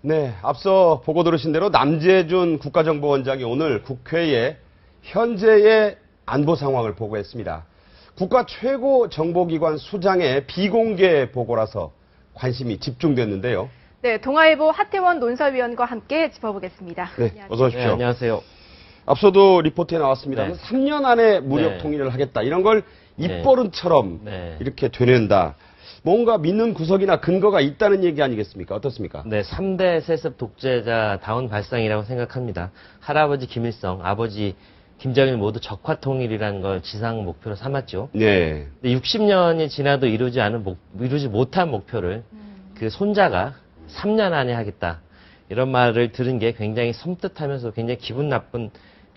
네, 앞서 보고 들으신 대로 남재준 국가정보원장이 오늘 국회에 현재의 안보 상황을 보고했습니다. 국가 최고 정보기관 수장의 비공개 보고라서 관심이 집중됐는데요. 네, 동아일보 하태원 논설위원과 함께 짚어보겠습니다. 네, 어서 오십시오. 네, 안녕하세요. 앞서도 리포트에 나왔습니다. 네. 3년 안에 무력 네. 통일을 하겠다. 이런 걸 입버릇처럼 네. 이렇게 되낸다. 뭔가 믿는 구석이나 근거가 있다는 얘기 아니겠습니까? 어떻습니까? 네, 3대 세습 독재자 다운 발상이라고 생각합니다. 할아버지 김일성, 아버지 김정일 모두 적화 통일이라는 걸 지상 목표로 삼았죠. 네. 근데 60년이 지나도 이루지 못한 목표를 그 손자가 3년 안에 하겠다. 이런 말을 들은 게 굉장히 섬뜩하면서 굉장히 기분 나쁜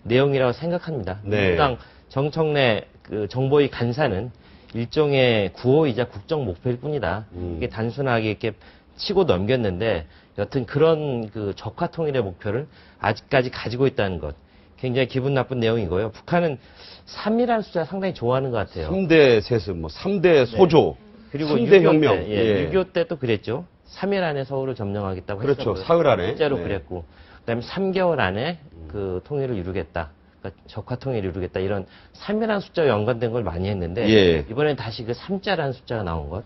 내용이라고 생각합니다. 네. 민주당 정청래 그 정보위 간사는 일종의 구호이자 국정 목표일 뿐이다. 이게 단순하게 이렇게 치고 넘겼는데 여튼 그런 그 적화 통일의 목표를 아직까지 가지고 있다는 것. 굉장히 기분 나쁜 내용이고요. 북한은 3이라는 숫자 상당히 좋아하는 것 같아요. 3대 세습, 3대 소조, 그리고 3대 혁명. 6.25 때도 그랬죠. 3일 안에 서울을 점령하겠다고 그렇죠. 했었고요. 사흘 안에. 실제로 네. 그랬고. 그다음에 3개월 안에 그 통일을 이루겠다. 그러니까 적화 통일을 이루겠다. 이런 3이라는 숫자와 연관된 걸 많이 했는데 예. 이번엔 다시 그 3자라는 숫자가 나온 것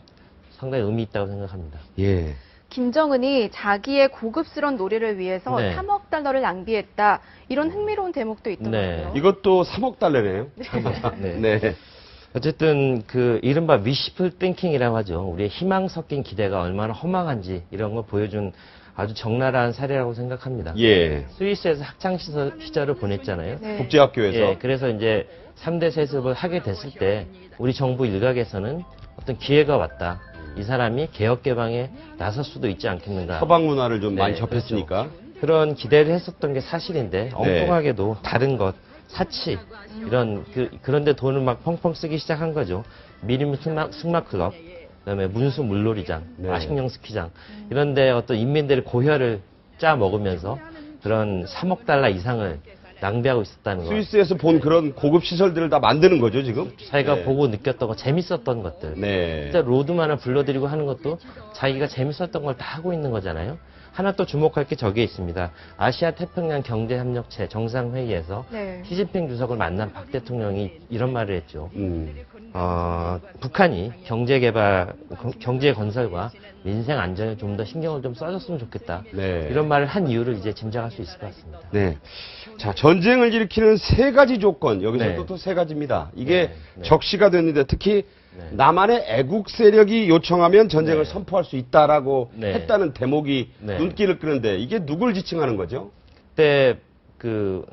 상당히 의미 있다고 생각합니다. 예. 김정은이 자기의 고급스러운 놀이를 위해서 네. 3억 달러를 낭비했다. 이런 흥미로운 대목도 있더라고요. 네. 이것도 3억 달러네요. 네. 네. 어쨌든 그 이른바 wishful thinking이라고 하죠. 우리의 희망 섞인 기대가 얼마나 허망한지 이런 걸 보여준 아주 적나라한 사례라고 생각합니다. 예. 스위스에서 학창 시절을 보냈잖아요. 네. 국제학교에서. 예, 그래서 이제 3대 세습을 하게 됐을 때 우리 정부 일각에서는 어떤 기회가 왔다. 이 사람이 개혁 개방에 나설 수도 있지 않겠는가. 서방 문화를 좀 네, 많이 접했으니까. 그런 기대를 했었던 게 사실인데 엉뚱하게도 다른 것, 사치 이런 그런데 돈을 막 펑펑 쓰기 시작한 거죠. 미림 승마클럽, 그다음에 문수 물놀이장, 네. 아식령 스키장 이런데 어떤 인민들의 고혈을 짜 먹으면서 그런 3억 달러 이상을 낭비하고 있었다는 거. 스위스에서 본 그런 고급 시설들을 다 만드는 거죠, 지금? 자기가 네. 보고 느꼈던 거, 재밌었던 것들. 네. 진짜 로드만을 불러들이고 하는 것도 자기가 재밌었던 걸 다 하고 있는 거잖아요. 하나 또 주목할 게 저게 있습니다. 아시아 태평양 경제협력체 정상회의에서 네. 시진핑 주석을 만난 박 대통령이 이런 말을 했죠. 음. 북한이 경제 건설과 민생 안전에 좀 더 신경을 좀 써줬으면 좋겠다. 네. 이런 말을 한 이유를 이제 짐작할 수 있을 것 같습니다. 네. 자, 전쟁을 일으키는 세 가지 조건. 여기서 네. 또 세 가지입니다. 이게 네. 적시가 됐는데 특히 네. 남한의 애국 세력이 요청하면 전쟁을 네. 선포할 수 있다라고 네. 했다는 대목이 네. 눈길을 끄는데 이게 누굴 지칭하는 거죠? 그때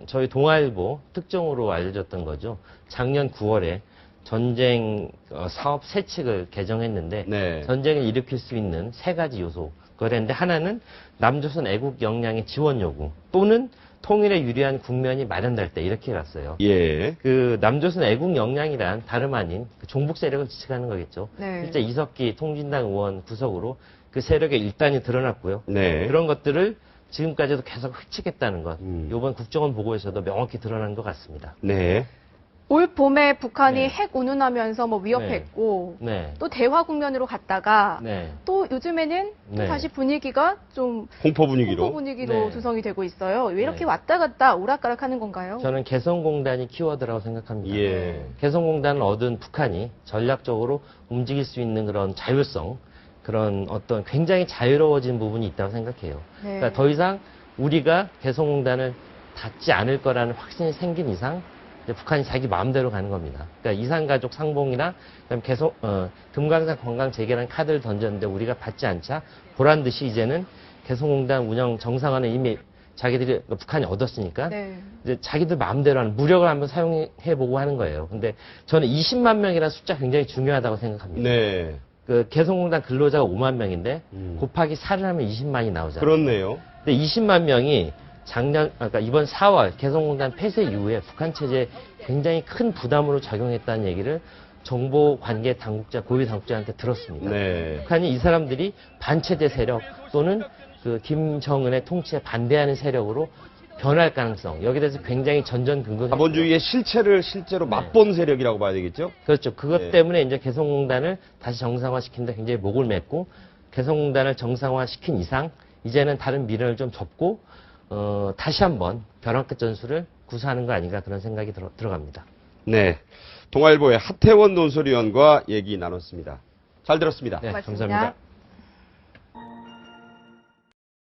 저희 동아일보 특종으로 알려졌던 거죠. 작년 9월에 전쟁 사업 세 측을 개정했는데 네. 전쟁을 일으킬 수 있는 세 가지 요소 그랬는데 하나는 남조선 애국 역량의 지원 요구 또는 통일에 유리한 국면이 마련될 때 이렇게 갔어요. 예. 그 남조선 애국 역량이란 다름 아닌 그 종북 세력을 지칭하는 거겠죠. 네. 실제 이석기 통진당 의원 구석으로 그 세력의 일단이 드러났고요. 네. 그런 것들을 지금까지도 계속 획책했다는 것. 음. 이번 국정원 보고에서도 명확히 드러난 것 같습니다. 네. 올 봄에 북한이 네. 핵 운운하면서 뭐 위협했고 네. 또 대화 국면으로 갔다가 네. 또 요즘에는 또 네. 다시 분위기가 좀 공포 분위기로. 홍보 분위기로 네. 조성이 되고 있어요. 왜 이렇게 네. 왔다 갔다 오락가락하는 건가요? 저는 개성공단이 키워드라고 생각합니다. 예. 개성공단을 얻은 북한이 전략적으로 움직일 수 있는 그런 자율성, 그런 어떤 굉장히 자유로워진 부분이 있다고 생각해요. 네. 그러니까 더 이상 우리가 개성공단을 닫지 않을 거라는 확신이 생긴 이상 이제 북한이 자기 마음대로 가는 겁니다. 그러니까 이산가족 상봉이나 그다음 금강산 관광 재개라는 카드를 던졌는데 우리가 받지 않자 보란 듯이 이제는 개성공단 운영 정상화는 이미 자기들이 북한이 얻었으니까 네. 이제 자기들 마음대로 하는 무력을 한번 사용해보고 하는 거예요. 근데 저는 20만 명이라는 숫자 굉장히 중요하다고 생각합니다. 네. 그 개성공단 근로자가 5만 명인데 음. 곱하기 4를 하면 20만이 나오잖아요. 그렇네요. 근데 20만 명이 그러니까 이번 4월 개성공단 폐쇄 이후에 북한 체제에 굉장히 큰 부담으로 작용했다는 얘기를 정보 관계 당국자, 고위 당국자한테 들었습니다. 네. 북한이 이 사람들이 반체제 세력 또는 그 김정은의 통치에 반대하는 세력으로 변할 가능성, 여기에 대해서 굉장히 전전긍긍. 자본주의의 실체를 실제로 맛본 세력이라고 봐야 되겠죠? 그렇죠. 그것 네. 때문에 이제 개성공단을 다시 정상화시킨다 굉장히 목을 맸고 개성공단을 정상화시킨 이상 이제는 다른 미련을 좀 접고 다시 한번 벼랑끝 전술을 구사하는 거 아닌가 그런 생각이 들어갑니다. 네. 동아일보의 하태원 논설위원과 얘기 나눴습니다. 잘 들었습니다. 네, 고맙습니다. 감사합니다.